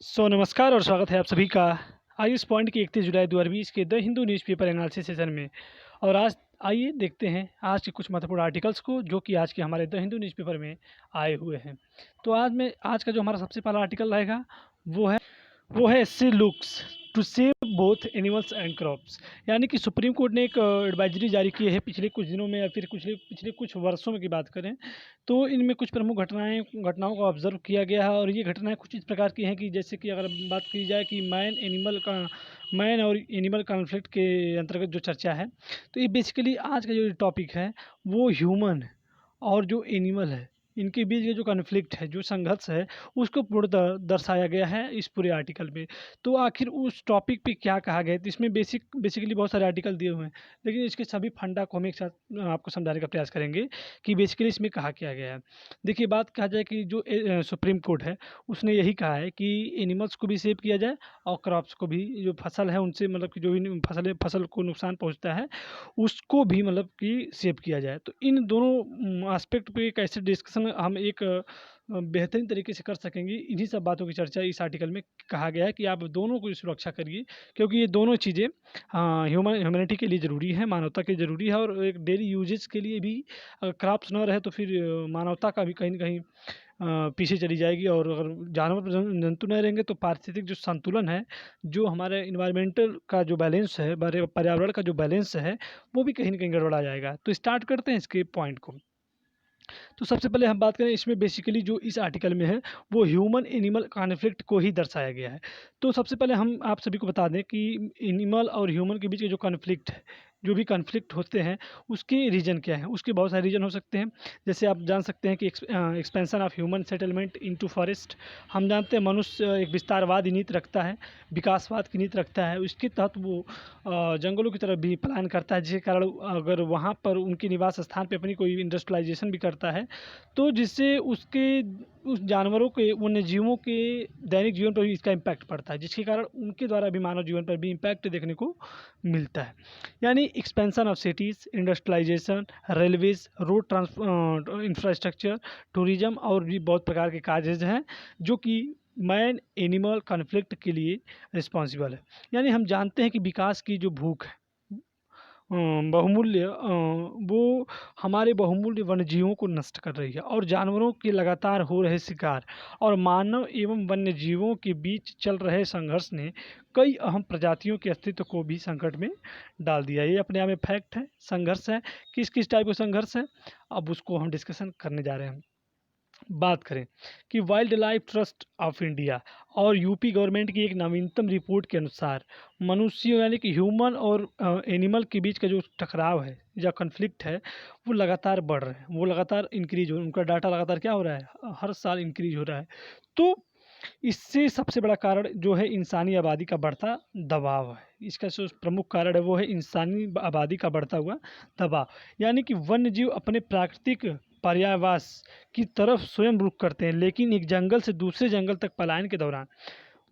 नमस्कार और स्वागत है आप सभी का आयुष पॉइंट की 31 जुलाई 2020 के the Hindu newspaper analysis session में। और आज आइए देखते हैं आज के कुछ महत्वपूर्ण आर्टिकल्स को जो कि आज के हमारे द हिंदू न्यूज़पेपर में आए हुए हैं। तो आज का जो हमारा सबसे पहला आर्टिकल रहेगा वो है she looks to save both animals and crops. यानी कि सुप्रीम कोर्ट ने एक एडवाइजरी जारी की है पिछले कुछ दिनों में या फिर पिछले कुछ वर्षों में की बात करें तो इनमें कुछ प्रमुख घटनाओं को ऑब्जर्व किया गया है। और ये घटनाएं कुछ इस प्रकार की हैं कि जैसे कि अगर बात की जाए कि मैन और एनिमल कॉन्फ्लिक्ट के अंतर्गत जो चर्चा है, तो ये बेसिकली आज का जो टॉपिक है वो ह्यूमन और जो एनिमल है इनके बीच का जो कॉन्फ्लिक्ट है, जो संघर्ष है, उसको पूर्णतः दर्शाया गया है इस पूरे आर्टिकल में। तो आखिर उस टॉपिक पे क्या कहा गया है, तो इसमें बेसिकली बहुत सारे आर्टिकल दिए हुए हैं, लेकिन इसके सभी फंडा को हम एक साथ आपको समझाने का प्रयास करेंगे कि बेसिकली इसमें कहा क्या गया है। देखिए, बात कहा जाए कि जो सुप्रीम कोर्ट है उसने यही कहा है कि एनिमल्स को भी सेव किया जाए और क्रॉप्स को भी, जो फसल है उनसे मतलब कि जो भी फसल को नुकसान पहुंचता है उसको भी मतलब कि सेव किया जाए। तो इन दोनों एस्पेक्ट पे एक ऐसे डिस्कशन हम एक बेहतरीन तरीके से कर सकेंगे। इन्हीं सब बातों की चर्चा इस आर्टिकल में कहा गया है कि आप दोनों को सुरक्षा करिए, क्योंकि ये दोनों चीज़ें ह्यूमैनिटी के लिए ज़रूरी है, मानवता के ज़रूरी है। और एक डेली यूजेस के लिए भी अगर क्रॉप्स ना रहे तो फिर मानवता का भी कहीं न कहीं पीछे चली जाएगी। और अगर जानवर जंतु नहीं रहेंगे तो पारिस्थितिक जो संतुलन है, जो हमारे इन्वायरमेंटल का जो बैलेंस है, पर्यावरण का जो बैलेंस है, वो भी कहीं न कहीं गड़बड़ा जाएगा। तो स्टार्ट करते हैं इसके पॉइंट को। तो सबसे पहले हम बात करें, इसमें बेसिकली जो इस आर्टिकल में है वो ह्यूमन एनिमल कॉन्फ्लिक्ट को ही दर्शाया गया है। तो सबसे पहले हम आप सभी को बता दें कि एनिमल और ह्यूमन के बीच के जो कॉन्फ्लिक्ट है, जो भी कॉन्फ्लिक्ट होते हैं उसके रीजन क्या है। उसके बहुत सारे रीजन हो सकते हैं। जैसे आप जान सकते हैं कि expansion of human settlement into forest. हम जानते हैं मनुष्य एक विस्तारवादी नीति रखता है, विकासवाद की नीति रखता है। उसके तहत वो जंगलों की तरफ भी पलायन करता है, जिसके कारण अगर वहाँ पर उनके निवास स्थान पे अपनी कोई इंडस्ट्रियलाइजेशन भी करता है तो जिससे उस जानवरों के, वन्य जीवों के दैनिक जीवन पर भी इसका इम्पैक्ट पड़ता है, जिसके कारण उनके द्वारा भी मानव जीवन पर भी इम्पैक्ट देखने को मिलता है। यानी expansion of cities, industrialisation, railways, road infrastructure, tourism और भी बहुत प्रकार के कार्जेज हैं जो कि मैन एनिमल कॉन्फ्लिक्ट के लिए रिस्पॉन्सिबल है। यानी हम जानते हैं कि विकास की जो भूख है, बहुमूल्य वो हमारे बहुमूल्य वन्यजीवों को नष्ट कर रही है। और जानवरों के लगातार हो रहे शिकार और मानव एवं वन्य जीवों के बीच चल रहे संघर्ष ने कई अहम प्रजातियों के अस्तित्व को भी संकट में डाल दिया। ये अपने आप में फैक्ट है, संघर्ष है। किस किस टाइप का संघर्ष है, अब उसको हम डिस्कशन करने जा रहे हैं। बात करें कि wild life trust of India और यूपी गवर्नमेंट की एक नवीनतम रिपोर्ट के अनुसार मनुष्यों यानी कि ह्यूमन और एनिमल के बीच का जो टकराव है या कन्फ्लिक्ट है वो लगातार बढ़ रहे हैं, वो लगातार इंक्रीज हो, उनका डाटा लगातार क्या हो रहा है, हर साल इंक्रीज हो रहा है। तो इससे सबसे बड़ा कारण जो है इंसानी आबादी का बढ़ता दबाव है। इसका जो प्रमुख कारण है वो है इंसानी आबादी का बढ़ता हुआ दबाव। यानी कि वन्य जीव अपने प्राकृतिक पर्यायवास की तरफ स्वयं रुख करते हैं, लेकिन एक जंगल से दूसरे जंगल तक पलायन के दौरान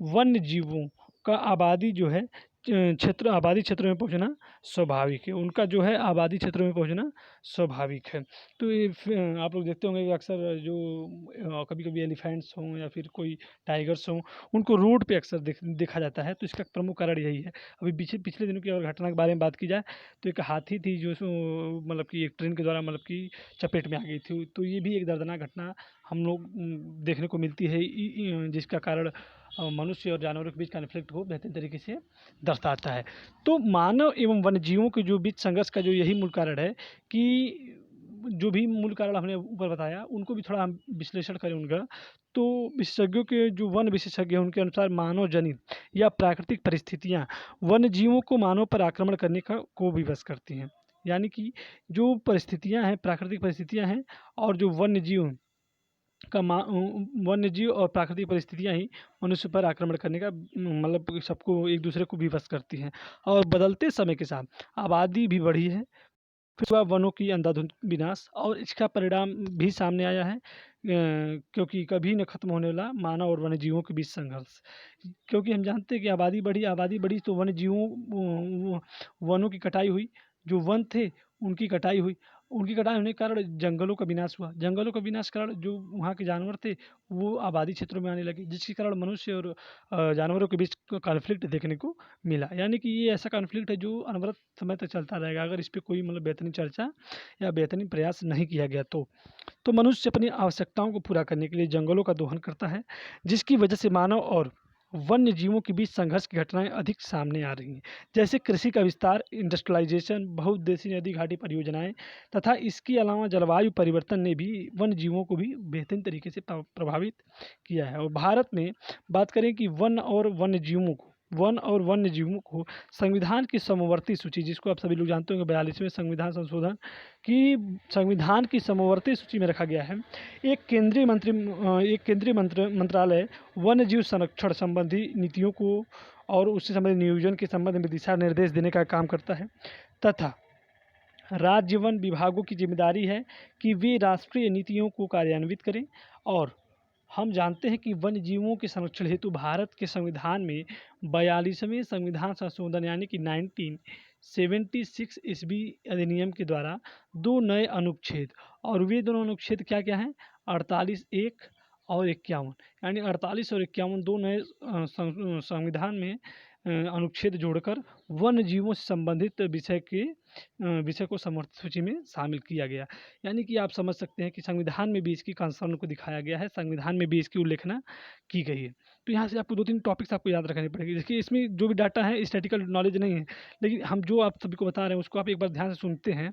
वन्य जीवों का आबादी जो है आबादी क्षेत्रों में पहुंचना स्वाभाविक है। उनका जो है आबादी क्षेत्रों में पहुंचना स्वाभाविक है। तो ये आप लोग देखते होंगे कि अक्सर जो कभी कभी एलिफेंट्स हों या फिर कोई टाइगर्स हों, उनको रोड पे अक्सर देखा जाता है। तो इसका प्रमुख कारण यही है। अभी पिछले दिनों की अगर घटना के बारे में बात की जाए तो एक हाथी थी जो मतलब कि एक ट्रेन के द्वारा मतलब कि चपेट में आ गई थी। तो ये भी एक दर्दनाक घटना हम लोग देखने को मिलती है, जिसका कारण मनुष्य और जानवरों के बीच कॉन्फ्लिक्ट को बेहतर तरीके से दर्शाता है। तो मानव एवं वन्यजीवों के जो बीच संघर्ष का जो यही मूल कारण है कि जो भी मूल कारण हमने ऊपर बताया उनको भी थोड़ा हम विश्लेषण करें उनका। तो विशेषज्ञों के जो वन विशेषज्ञ हैं उनके अनुसार मानव जनित या प्राकृतिक परिस्थितियाँ वन्य जीवों को मानव पर आक्रमण करने का को विवश करती हैं। यानी कि जो परिस्थितियाँ हैं, प्राकृतिक परिस्थितियाँ हैं, और जो वन्य जीव का वन्य जीव और प्राकृतिक परिस्थितियाँ ही मनुष्य पर आक्रमण करने का मतलब कि सबको एक दूसरे को विवश करती हैं। और बदलते समय के साथ आबादी भी बढ़ी है, फिर हुआ वनों की अंधाधुंध विनाश, और इसका परिणाम भी सामने आया है, क्योंकि कभी न खत्म होने वाला मानव और वन्य जीवों के बीच संघर्ष। क्योंकि हम जानते हैं कि आबादी बढ़ी तो वन्य जीवों वनों की कटाई हुई, जो वन थे उनकी कटाई हुई। उनकी कटाई होने के कारण जंगलों का विनाश हुआ। जंगलों का विनाश के कारण जो वहाँ के जानवर थे, वो आबादी क्षेत्रों में आने लगे, जिसके कारण मनुष्य और जानवरों के बीच कॉन्फ्लिक्ट देखने को मिला। यानी कि ये ऐसा कॉन्फ्लिक्ट है जो अनवरत समय तक चलता रहेगा, अगर इस पे कोई मतलब बेहतरीन चर्चा या बेहतरीन प्रयास नहीं किया गया तो। तो मनुष्य अपनी आवश्यकताओं को पूरा करने के लिए जंगलों का दोहन करता है, जिसकी वजह से मानव और वन्य जीवों के बीच संघर्ष की घटनाएं अधिक सामने आ रही हैं। जैसे कृषि का विस्तार, इंडस्ट्रियलाइजेशन, बहुउद्देशीय नदी घाटी परियोजनाएं तथा इसके अलावा जलवायु परिवर्तन ने भी वन्य जीवों को भी बेहतरीन तरीके से प्रभावित किया है। और भारत में बात करें कि वन और वन्य जीवों को संविधान की समवर्ती सूची, जिसको आप सभी लोग जानते होंगे 42वें संविधान संशोधन की संविधान की समवर्ती सूची में रखा गया है। एक केंद्रीय मंत्रालय वन्य जीव संरक्षण संबंधी नीतियों को और उससे संबंधित नियोजन के संबंध में दिशा निर्देश देने का काम करता है, तथा राज्य वन विभागों की जिम्मेदारी है कि वे राष्ट्रीय नीतियों को कार्यान्वित करें। और हम जानते हैं कि वन्य जीवों के संरक्षण हेतु भारत के संविधान में 42वें संविधान संशोधन यानी कि 1976 ईस्वी अधिनियम के द्वारा 2 नए अनुच्छेद, और वे दोनों अनुच्छेद क्या क्या हैं, 48(1) और 51, यानी 48 और 51 दो नए संविधान में अनुच्छेद जोड़कर वन्य जीवों से संबंधित विषय को समवर्ती सूची में शामिल किया गया। यानी कि आप समझ सकते हैं कि संविधान में भी इसकी कंसर्न को दिखाया गया है, संविधान में भी इसकी उल्लेखना की गई है। तो यहाँ से आपको 2-3 टॉपिक्स आपको याद रखनी पड़ेगी। देखिए, इसमें जो भी डाटा है स्टैटिकल नॉलेज नहीं है, लेकिन हम जो आप सभी को बता रहे हैं उसको आप एक बार ध्यान से सुनते हैं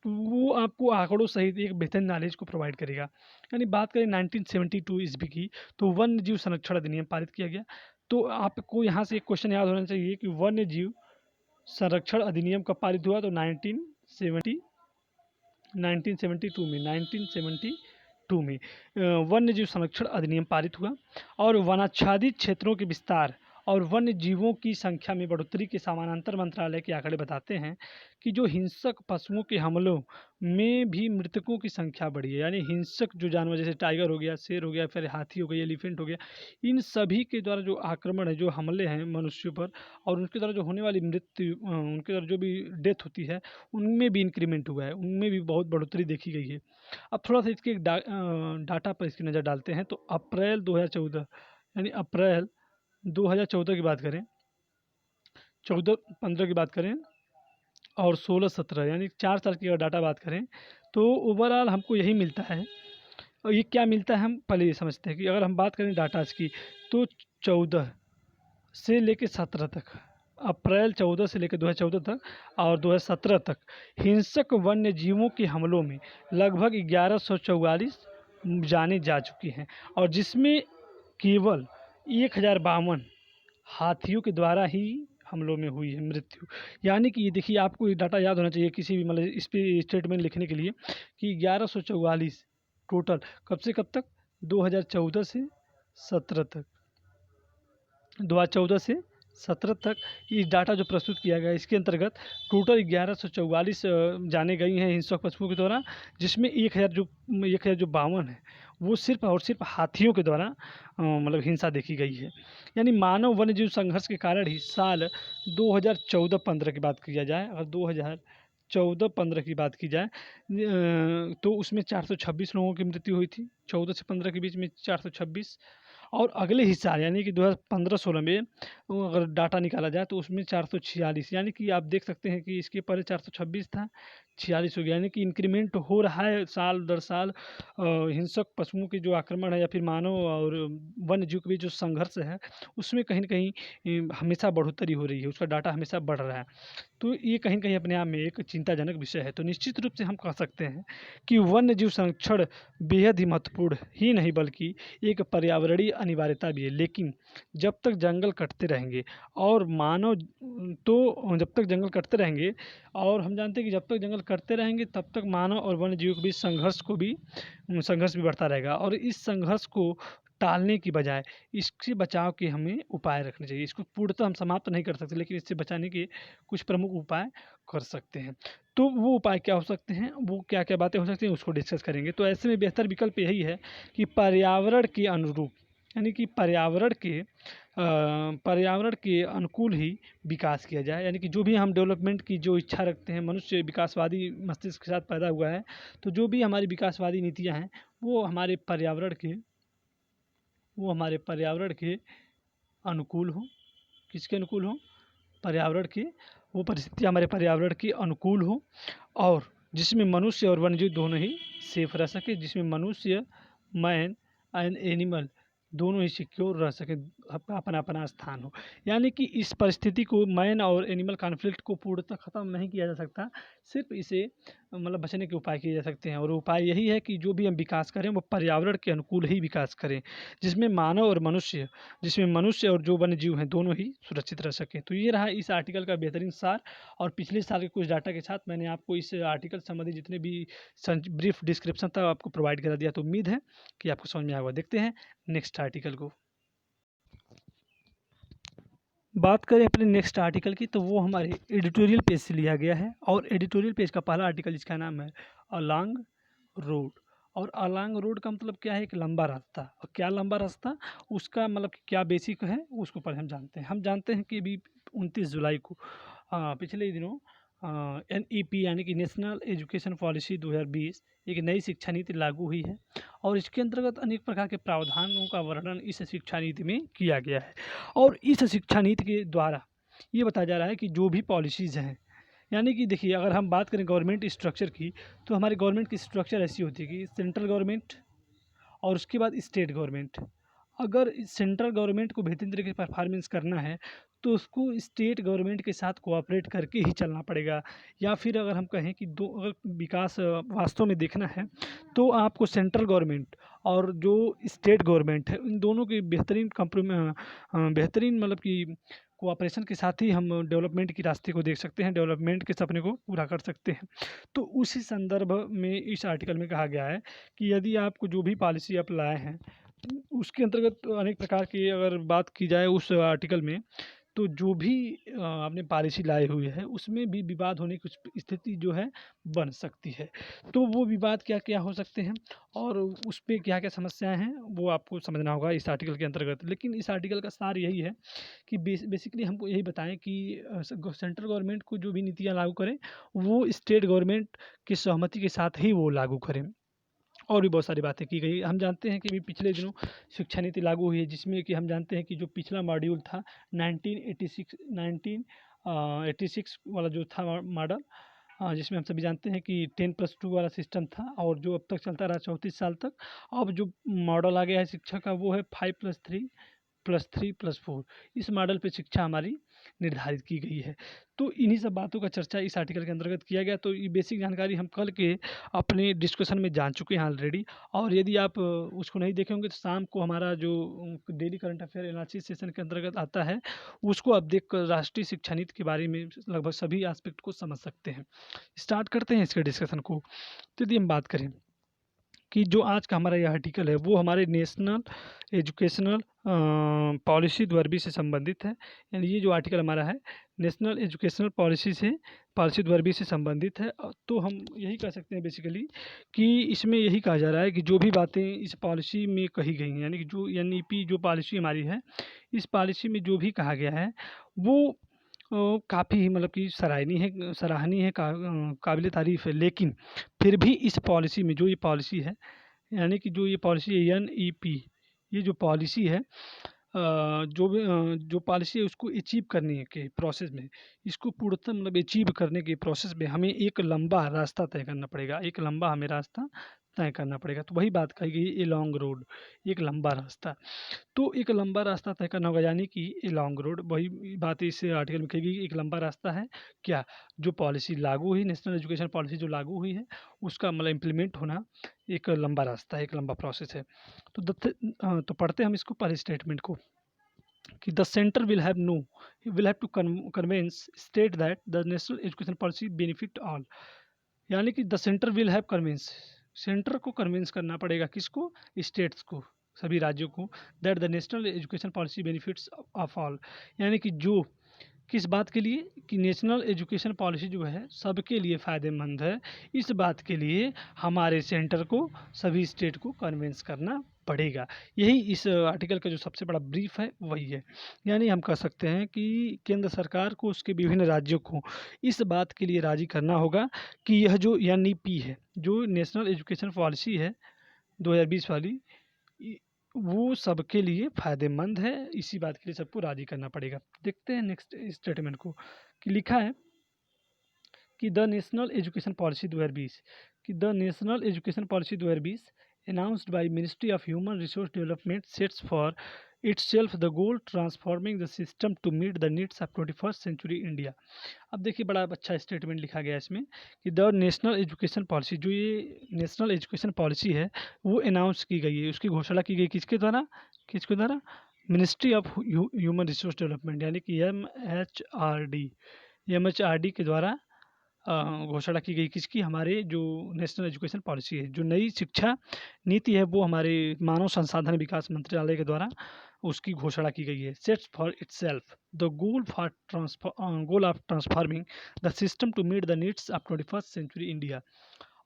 तो वो आपको आंकड़ों सहित एक बेहतर नॉलेज को प्रोवाइड करेगा। यानी बात करें 1972 ईस्वी की, तो वन्य जीव संरक्षण अधिनियम पारित किया गया। तो आपको यहाँ से एक क्वेश्चन याद होना चाहिए कि वन्य जीव संरक्षण अधिनियम कब पारित हुआ, तो 1972 में वन्य जीव संरक्षण अधिनियम पारित हुआ। और वनाच्छादित क्षेत्रों के विस्तार और वन्य जीवों की संख्या में बढ़ोतरी के समानांतर मंत्रालय के आंकड़े बताते हैं कि जो हिंसक पशुओं के हमलों में भी मृतकों की संख्या बढ़ी है। यानी हिंसक जो जानवर जैसे टाइगर हो गया, शेर हो गया, फिर हाथी हो गया, एलिफेंट हो गया, इन सभी के द्वारा जो आक्रमण है, जो हमले हैं मनुष्यों पर, और उनके द्वारा जो होने वाली मृत्यु, उनके द्वारा जो भी डेथ होती है, उनमें भी इंक्रीमेंट हुआ है, उनमें भी बहुत बढ़ोतरी देखी गई है। अब थोड़ा सा इसके डाटा पर इसकी नज़र डालते हैं। तो अप्रैल 2014, यानी अप्रैल 2014 की बात करें, 14-15 की बात करें और 16-17 यानी 4 साल की अगर डाटा बात करें तो ओवरऑल हमको यही मिलता है। और ये क्या मिलता है हम पहले ये समझते हैं कि अगर हम बात करें डाटा की, तो 14 से लेकर 17 तक, अप्रैल 14 से लेकर 2014 तक और 2017 तक हिंसक वन्य जीवों के हमलों में लगभग 1144 जाने जा चुकी हैं, और जिसमें केवल 1052 हाथियों के द्वारा ही हमलों में हुई है मृत्यु। यानी कि ये देखिए, आपको ये डाटा याद होना चाहिए किसी भी मतलब इस पे स्टेटमेंट लिखने के लिए कि 1144 टोटल, कब से कब तक, 2014 से 17 तक, 2014 से 17 तक ये डाटा जो प्रस्तुत किया गया, इसके अंतर्गत टोटल 1144 जाने गई हैं हिंसक पशुओं के द्वारा, जिसमें 1052 है वो सिर्फ और सिर्फ हाथियों के द्वारा मतलब हिंसा देखी गई है। यानी मानव वन्य जीव संघर्ष के कारण ही साल 2014-15 की बात किया जाए, अगर 2014-15 की बात की जाए तो उसमें 426 लोगों की मृत्यु हुई थी, 14 से 15 के बीच में 426। और अगले ही साल यानी कि 2015-16 में अगर डाटा निकाला जाए तो उसमें 446, यानी कि आप देख सकते हैं कि इसके पहले 426 था, 46 हो गया। यानी कि इंक्रीमेंट हो रहा है साल दर साल। हिंसक पशुओं के जो आक्रमण है या फिर मानव और वन्य जीव के बीच जो संघर्ष है, उसमें कहीं न कहीं हमेशा बढ़ोतरी हो रही है, उसका डाटा हमेशा बढ़ रहा है। तो ये कहीं न कहीं अपने आप में एक चिंताजनक विषय है। तो निश्चित रूप से हम कह सकते हैं कि वन्य जीव संरक्षण बेहद ही महत्वपूर्ण ही नहीं बल्कि एक पर्यावरणीय अनिवार्यता भी है। लेकिन जब तक जंगल कटते रहेंगे और जब तक जंगल कटते रहेंगे, और हम जानते हैं कि जब तक जंगल कटते रहेंगे तब तक मानव और वन्य जीव के बीच संघर्ष भी बढ़ता रहेगा। और इस संघर्ष को टालने की बजाय इससे बचाव के हमें उपाय रखने चाहिए। इसको पूर्णतः हम समाप्त नहीं कर सकते, लेकिन इससे बचाने के कुछ प्रमुख उपाय कर सकते हैं। तो वो उपाय क्या हो सकते हैं, वो क्या क्या बातें हो सकती हैं, उसको डिस्कस करेंगे। तो ऐसे में बेहतर विकल्प यही है कि पर्यावरण के अनुरूप यानी कि पर्यावरण के अनुकूल ही विकास किया जाए। यानी कि जो भी हम डेवलपमेंट की जो इच्छा रखते हैं, मनुष्य विकासवादी मस्तिष्क के साथ पैदा हुआ है, तो जो भी हमारी विकासवादी नीतियाँ हैं वो हमारे पर्यावरण के अनुकूल हों। किसके अनुकूल हों? पर्यावरण के, वो परिस्थितियाँ हमारे पर्यावरण के अनुकूल हो और जिसमें मनुष्य और वन्यजीव दोनों ही सेफ रह सके, जिसमें मनुष्य, मैन एंड एनिमल दोनों ही सिक्योर रह सके, अपना अपना स्थान हो। यानी कि इस परिस्थिति को, मैन और एनिमल कॉन्फ्लिक्ट को पूर्णतः ख़त्म नहीं किया जा सकता, सिर्फ इसे मतलब बचने के उपाय किए जा सकते हैं। और उपाय यही है कि जो भी हम विकास करें वो पर्यावरण के अनुकूल ही विकास करें, जिसमें मानव और मनुष्य, जिसमें मनुष्य और जो वन्य जीव हैं दोनों ही सुरक्षित रह सकें। तो ये रहा इस आर्टिकल का बेहतरीन सार, और पिछले साल के कुछ डाटा के साथ मैंने आपको इस आर्टिकल संबंधी जितने भी ब्रीफ डिस्क्रिप्शन था आपको प्रोवाइड करा दिया। तो उम्मीद है कि आपको समझ में आएगा। देखते हैं नेक्स्ट आर्टिकल को। बात करें अपने नेक्स्ट आर्टिकल की, तो वो हमारे एडिटोरियल पेज से लिया गया है, और एडिटोरियल पेज का पहला आर्टिकल जिसका नाम है अलोंग रोड। और अलोंग रोड का मतलब क्या है? एक लंबा रास्ता। और क्या लंबा रास्ता, उसका मतलब क्या बेसिक है उसको पहले हम जानते हैं कि अभी 29 जुलाई को पिछले दिनों NEP यानी कि नेशनल एजुकेशन पॉलिसी 2020 एक नई शिक्षा नीति लागू हुई है, और इसके अंतर्गत अनेक प्रकार के प्रावधानों का वर्णन इस शिक्षा नीति में किया गया है। और इस शिक्षा नीति के द्वारा ये बताया जा रहा है कि जो भी पॉलिसीज़ हैं, यानी कि देखिए अगर हम बात करें गवर्नमेंट स्ट्रक्चर की, तो हमारी गवर्नमेंट की स्ट्रक्चर ऐसी होती है कि सेंट्रल गवर्नमेंट और उसके बाद स्टेट गवर्नमेंट। अगर सेंट्रल गवर्नमेंट को बेहतरीन तरीके से परफॉर्मेंस करना है तो उसको स्टेट गवर्नमेंट के साथ कोऑपरेट करके ही चलना पड़ेगा। या फिर अगर हम कहें कि दो, अगर विकास वास्तव में देखना है तो आपको सेंट्रल गवर्नमेंट और जो स्टेट गवर्नमेंट है इन दोनों की बेहतरीन मतलब कि कोऑपरेशन के साथ ही हम डेवलपमेंट की रास्ते को देख सकते हैं, डेवलपमेंट के सपने को पूरा कर सकते हैं। तो उसी संदर्भ में इस आर्टिकल में कहा गया है कि यदि आपको जो भी पॉलिसी आप लाए हैं उसके अंतर्गत अनेक प्रकार की अगर बात की जाए उस आर्टिकल में, तो जो भी आपने पॉलिसी लाए हुए हैं उसमें भी विवाद होने की कुछ स्थिति जो है बन सकती है। तो वो विवाद क्या क्या हो सकते हैं और उस पे क्या क्या समस्याएं हैं वो आपको समझना होगा इस आर्टिकल के अंतर्गत। लेकिन इस आर्टिकल का सार यही है कि बेसिकली हमको यही बताएं कि सेंट्रल गवर्नमेंट को जो भी नीतियाँ लागू करें वो स्टेट गवर्नमेंट की सहमति के साथ ही वो लागू करें। और भी बहुत सारी बातें की गई। हम जानते हैं कि अभी पिछले दिनों शिक्षा नीति लागू हुई है, जिसमें कि हम जानते हैं कि जो पिछला मॉड्यूल था 1986 वाला जो था मॉडल, जिसमें हम सभी जानते हैं कि 10+2 वाला सिस्टम था और जो अब तक चलता रहा 34 साल तक। अब जो मॉडल आ गया है शिक्षा का वो है 5+3+3+4। इस मॉडल पे शिक्षा हमारी निर्धारित की गई है। तो इन्हीं सब बातों का चर्चा इस आर्टिकल के अंतर्गत किया गया। तो ये बेसिक जानकारी हम कल के अपने डिस्कशन में जान चुके हैं ऑलरेडी। और यदि आप उसको नहीं देखे होंगे तो शाम को हमारा जो daily current affair analysis session के अंतर्गत आता है उसको आप देख कर राष्ट्रीय शिक्षा नीति के बारे में लगभग सभी एस्पेक्ट को समझ सकते हैं। स्टार्ट करते हैं इसके डिस्कशन को। तो यदि हम बात करें कि जो आज का हमारा यह आर्टिकल है वो हमारे नेशनल एजुकेशनल पॉलिसी 2020 से संबंधित है। यानी ये जो आर्टिकल हमारा है नेशनल एजुकेशनल पॉलिसी 2020 से संबंधित है। तो हम यही कह सकते हैं बेसिकली कि इसमें यही कहा जा रहा है कि जो भी बातें इस पॉलिसी में कही गई हैं, यानी कि जो NEP जो पॉलिसी हमारी है, इस पॉलिसी में जो भी कहा गया है वो काफ़ी मतलब कि सराहनीय है, काबिल तारीफ़ है। लेकिन फिर भी इस पॉलिसी में जो ये पॉलिसी है, यानी कि जो ये पॉलिसी है NEP, ये जो पॉलिसी है जो पॉलिसी है उसको अचीव करने के प्रोसेस में, इसको पूर्णतः मतलब अचीव करने के प्रोसेस में हमें एक लंबा रास्ता तय करना पड़ेगा, एक लंबा हमें रास्ता तय करना पड़ेगा। तो वही बात कही गई, ए लॉन्ग रोड, एक लंबा रास्ता। तो एक लंबा रास्ता तय करना होगा, यानी कि ए लॉन्ग रोड, वही बात इस आर्टिकल में कही गई। एक लंबा रास्ता है क्या, जो पॉलिसी लागू हुई, नेशनल एजुकेशन पॉलिसी जो लागू हुई है उसका मतलब इम्प्लीमेंट होना एक लंबा रास्ता है, एक लंबा प्रोसेस है। तो पढ़ते हैं हम इसको पहले स्टेटमेंट को कि the centre will have to convince state that the national education policy benefit all. यानी कि the centre will have convince, centre को कन्विंस करना पड़ेगा, किसको, स्टेट्स को, सभी राज्यों को, that the national education policy benefits of all. यानी कि जो किस बात के लिए कि नेशनल एजुकेशन पॉलिसी जो है सबके लिए फ़ायदेमंद है, इस बात के लिए हमारे सेंटर को सभी स्टेट को कन्विंस करना बढ़ेगा। यही इस आर्टिकल का जो सबसे बड़ा ब्रीफ है वही है। यानी हम कह सकते हैं कि केंद्र सरकार को उसके विभिन्न राज्यों को इस बात के लिए राज़ी करना होगा कि यह जो एनईपी है, जो नेशनल एजुकेशन पॉलिसी है 2020 वाली, इ वो सबके लिए फ़ायदेमंद है। इसी बात के लिए सबको राज़ी करना पड़ेगा। देखते हैं नेक्स्ट स्टेटमेंट को, कि लिखा है कि द नेशनल एजुकेशन पॉलिसी 2020, कि the national education policy 2020 announced by Ministry of Human Resource Development sets for itself the goal transforming the system to meet the needs of 21st century India। अब देखिए बड़ा अच्छा statement लिखा गया है इसमें, कि द नेशनल एजुकेशन पॉलिसी, जो ये नेशनल एजुकेशन पॉलिसी है वो अनाउंस की गई है, उसकी घोषणा की गई किसके द्वारा? Ministry of human resource development, यानी कि एमएचआरडी के द्वारा घोषणा की गई। किसकी? हमारे जो नेशनल एजुकेशन पॉलिसी है, जो नई शिक्षा नीति है, वो हमारे मानव संसाधन विकास मंत्रालय के द्वारा उसकी घोषणा की गई है। Sets for itself the goal of transforming the system to meet the needs of 21st century India.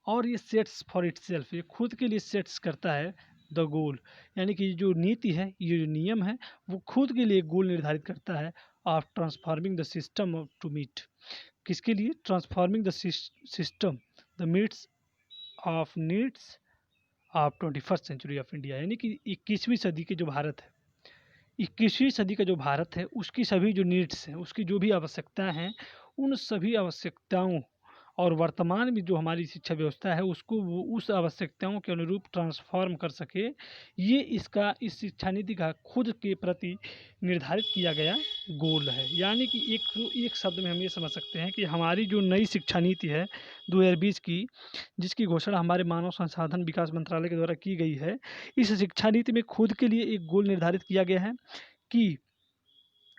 और ये सेट्स फॉर इटसेल्फ, ये खुद के लिए सेट्स करता है द गोल, यानी कि जो नीति है, ये जो नियम है, वो खुद के लिए गोल निर्धारित करता है of transforming the system to meet, किसके लिए? Transforming the system the needs of 21st century of India, यानी कि 21वीं सदी के जो भारत है, 21वीं सदी का जो भारत है, उसकी सभी जो नीड्स हैं, उसकी जो भी आवश्यकताएं हैं, उन सभी आवश्यकताओं और वर्तमान में जो हमारी शिक्षा व्यवस्था है उसको वो उस आवश्यकताओं के अनुरूप ट्रांसफॉर्म कर सके, ये इस शिक्षा नीति का खुद के प्रति निर्धारित किया गया गोल है। यानी कि एक शब्द में हम ये समझ सकते हैं कि हमारी जो नई शिक्षा नीति है 2020 की, जिसकी घोषणा हमारे मानव संसाधन विकास मंत्रालय के द्वारा की गई है, इस शिक्षा नीति में खुद के लिए एक गोल निर्धारित किया गया है कि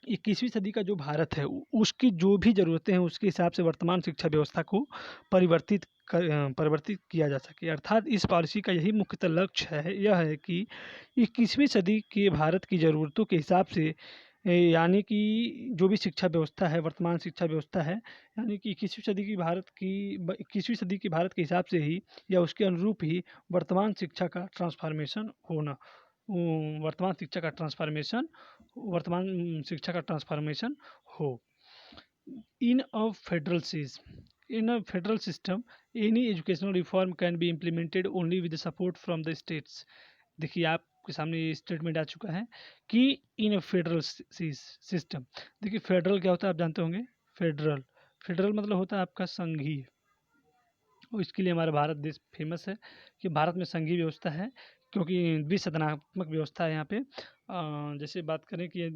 21वीं सदी का जो भारत है उसकी जो भी ज़रूरतें हैं उसके हिसाब से वर्तमान शिक्षा व्यवस्था को परिवर्तित किया जा सके। अर्थात इस पॉलिसी का यही मुख्यतः लक्ष्य है, यह है कि 21वीं सदी के भारत की ज़रूरतों के हिसाब से यानी कि जो भी शिक्षा व्यवस्था है, वर्तमान शिक्षा व्यवस्था है, यानी कि 21वीं सदी की भारत के हिसाब से ही या उसके अनुरूप ही वर्तमान शिक्षा का ट्रांसफॉर्मेशन होना, वर्तमान शिक्षा का ट्रांसफॉर्मेशन हो। In a federal system any educational reform can be implemented only with support from the states. देखिए आपके सामने ये स्टेटमेंट आ चुका है कि इन अ फेडरल सिस्टम। देखिए फेडरल क्या होता है आप जानते होंगे। फेडरल मतलब होता है आपका संघीय, और इसके लिए हमारा भारत देश फेमस है कि भारत में संघीय व्यवस्था है, क्योंकि द्विसदनात्मक व्यवस्था है यहाँ पे। जैसे बात करें कि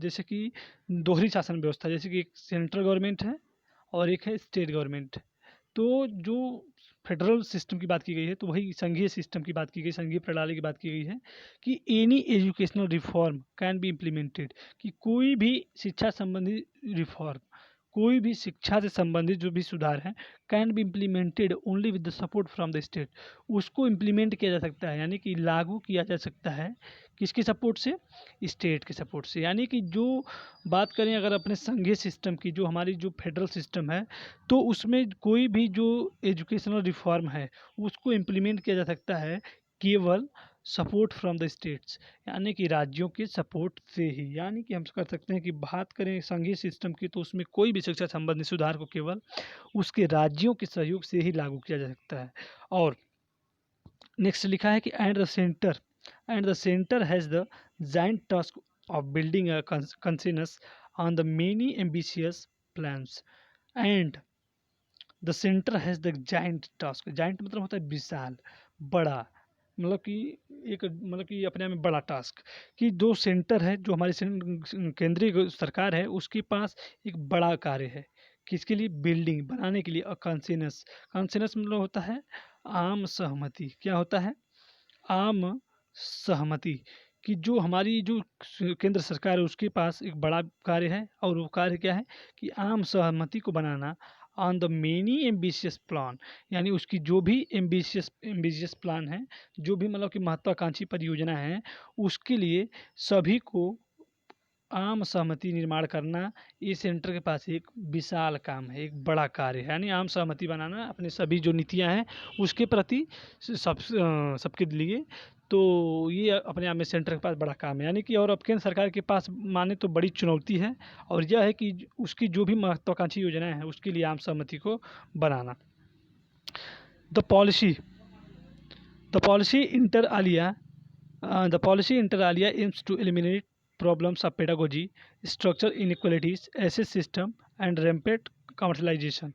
जैसे कि दोहरी शासन व्यवस्था, जैसे कि एक सेंट्रल गवर्नमेंट है और एक है स्टेट गवर्नमेंट। तो जो फेडरल सिस्टम की बात की गई है, तो वही संघीय सिस्टम की बात की गई, संघीय प्रणाली की बात की गई है कि any educational reform can be implemented, कि कोई भी शिक्षा संबंधी रिफॉर्म, कोई भी शिक्षा से संबंधित जो भी सुधार हैं, can be implemented only with the support from the state. उसको इम्प्लीमेंट किया जा सकता है, यानी कि लागू किया जा सकता है किसके सपोर्ट से? स्टेट के सपोर्ट से। यानी कि जो बात करें अगर अपने संघीय सिस्टम की, जो हमारी जो फेडरल सिस्टम है, तो उसमें कोई भी जो एजुकेशनल रिफॉर्म है उसको इम्प्लीमेंट किया जा सकता है केवल सपोर्ट फ्रॉम द स्टेट्स, यानी कि राज्यों के सपोर्ट से ही। यानी कि हम कर सकते हैं कि बात करें संघीय सिस्टम की, तो उसमें कोई भी शिक्षा संबंधी सुधार को केवल उसके राज्यों के सहयोग से ही लागू किया जा सकता है। और नेक्स्ट लिखा है कि and the centre has the giant task of building a consensus on the many ambitious plans. And the centre has the giant task, giant मतलब होता है विशाल, बड़ा, मतलब कि मतलब कि अपने आप में बड़ा टास्क, कि जो सेंटर है, जो हमारी केंद्रीय सरकार है, उसके पास एक बड़ा कार्य है। किसके लिए? बिल्डिंग बनाने के लिए। कंसेनस मतलब होता है आम सहमति। क्या होता है? आम सहमति। कि जो हमारी जो केंद्र सरकार है उसके पास एक बड़ा कार्य है, और वो कार्य क्या है? कि आम सहमति को बनाना on the many ambitious plan, यानी उसकी जो भी एम्बिशियस प्लान है, जो भी मतलब कि महत्वाकांक्षी परियोजना है, उसके लिए सभी को आम सहमति निर्माण करना, ये सेंटर के पास एक विशाल काम है, एक बड़ा कार्य है। यानी आम सहमति बनाना अपने सभी जो नीतियां हैं उसके प्रति सबके लिए, तो ये अपने आप में सेंटर के पास बड़ा काम है, यानी कि और अब केंद्र सरकार के पास माने तो बड़ी चुनौती है, और यह है कि उसकी जो भी महत्वाकांक्षी योजनाएं हैं उसके लिए आम सहमति को बनाना। The policy the policy inter alia the policy inter alia aims to eliminate problems of pedagogy, structural inequalities, assess system and rampant commercialization।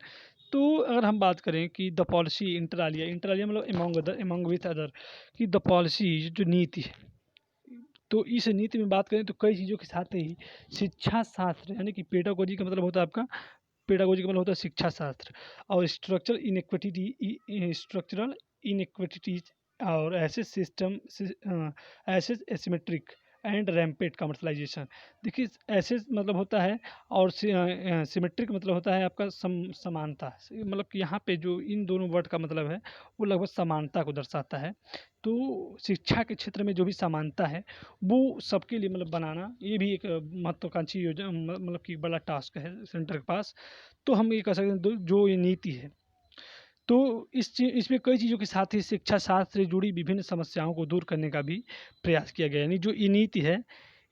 तो अगर हम बात करें कि द पॉलिसी इंटर आलिया मतलब एमोंग विथ अदर, कि द पॉलिसी जो नीति है, तो इस नीति में बात करें तो कई चीज़ों के साथ ही शिक्षा शास्त्र यानी कि पेडागोजी का मतलब होता है आपका, पेडागोजी का मतलब होता है शिक्षा शास्त्र, और स्ट्रक्चरल इनइक्विटीज और ऐसे सिस्टम ऐसे एसिमेट्रिक एंड रैम्पेट कमर्शलाइजेशन। देखिए ऐसे मतलब होता है, और सिमेट्रिक मतलब होता है आपका समानता, मतलब कि यहाँ पे जो इन दोनों वर्ड का मतलब है वो लगभग समानता को दर्शाता है। तो शिक्षा के क्षेत्र में जो भी समानता है वो सबके लिए मतलब बनाना, ये भी एक महत्वाकांक्षी योजना मतलब कि बड़ा टास्क है सेंटर के पास। तो हम ये कह सकते हैं जो ये नीति है, तो इसमें कई चीज़ों के साथ ही शिक्षा शास्त्र से जुड़ी विभिन्न समस्याओं को दूर करने का भी प्रयास किया गया, यानी जो ये नीति है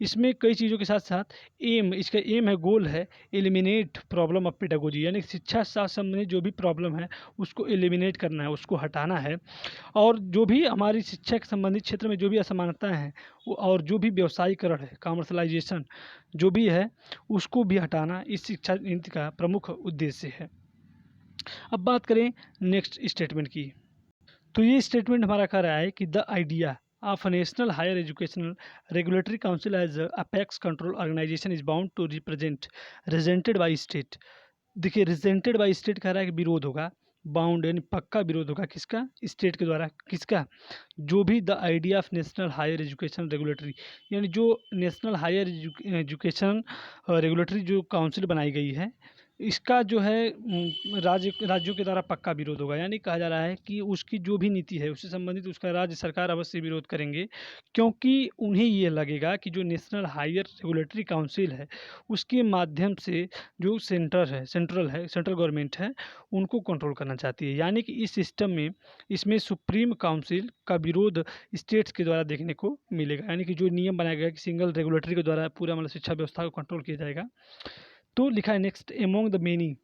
इसमें कई चीज़ों के साथ साथ इसका एम है, गोल है एलिमिनेट प्रॉब्लम ऑफ पेडागोजी, यानी शिक्षा शास्त्र संबंधी जो भी प्रॉब्लम है उसको एलिमिनेट करना है, उसको हटाना है, और जो भी हमारी शिक्षा के संबंधित क्षेत्र में जो भी असमानताएं हैं और जो भी व्यवसायीकरण है, कॉमर्शलाइजेशन जो भी है उसको भी हटाना इस शिक्षा नीति का प्रमुख उद्देश्य है। अब बात करें नेक्स्ट स्टेटमेंट की, तो ये स्टेटमेंट हमारा कह रहा है कि the idea of national higher educational regulatory council as apex control organisation is bound to resented by state. देखिए रिजेंटेड बाई स्टेट कह रहा है कि विरोध होगा, बाउंड यानी पक्का विरोध होगा किसका, स्टेट के द्वारा, किसका, जो भी the idea of national higher education regulatory, यानी जो नेशनल हायर एजुकेशन रेगुलेटरी जो काउंसिल बनाई गई है इसका जो है राज्यों के द्वारा पक्का विरोध होगा, यानी कहा जा रहा है कि उसकी जो भी नीति है उससे संबंधित उसका राज्य सरकार अवश्य विरोध करेंगे, क्योंकि उन्हें ये लगेगा कि जो नेशनल हायर रेगुलेटरी काउंसिल है उसके माध्यम से जो सेंट्रल गवर्नमेंट है उनको कंट्रोल करना चाहती है, यानी कि इस सिस्टम में इसमें सुप्रीम काउंसिल का विरोध स्टेट्स के द्वारा देखने को मिलेगा, यानी कि जो नियम बनाया गया कि सिंगल रेगुलेटरी के द्वारा पूरा मतलब शिक्षा व्यवस्था को कंट्रोल किया जाएगा। तो लिखा है next, among the many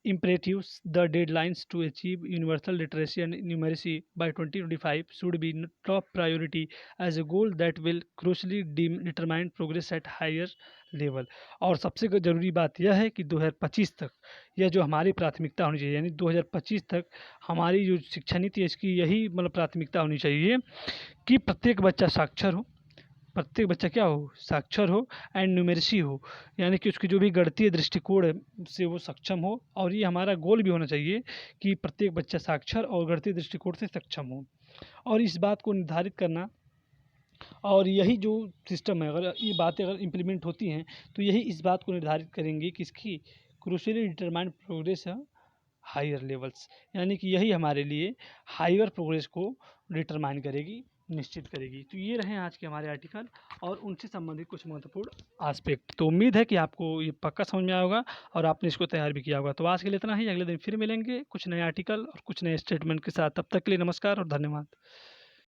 imperatives the deadlines to achieve universal literacy and numeracy by 2025 should be top priority as a goal that will crucially determine progress at higher level। और सबसे ज़रूरी बात यह है कि 2025 तक यह जो हमारी प्राथमिकता होनी चाहिए, यानी 2025 तक हमारी जो शिक्षा नीति है इसकी यही मतलब प्राथमिकता होनी चाहिए कि प्रत्येक बच्चा साक्षर हो, प्रत्येक बच्चा क्या हो, साक्षर हो, एंड न्यूमेरेसी हो, यानी कि उसकी जो भी गणितीय दृष्टिकोण से वो सक्षम हो, और ये हमारा गोल भी होना चाहिए कि प्रत्येक बच्चा साक्षर और गणितीय दृष्टिकोण से सक्षम हो। और इस बात को निर्धारित करना, और यही जो सिस्टम है अगर ये बातें अगर इम्प्लीमेंट होती हैं तो यही इस बात को निर्धारित करेंगे कि इसकी crucially determined progress higher levels, यानी कि यही हमारे लिए हायर प्रोग्रेस को डिटरमाइन करेगी, निश्चित करेगी। तो ये रहे आज के हमारे आर्टिकल और उनसे संबंधित कुछ महत्वपूर्ण एस्पेक्ट। तो उम्मीद है कि आपको ये पक्का समझ में आया होगा और आपने इसको तैयार भी किया होगा। तो आज के लिए इतना ही, अगले दिन फिर मिलेंगे कुछ नए आर्टिकल और कुछ नए स्टेटमेंट के साथ। तब तक के लिए नमस्कार और धन्यवाद।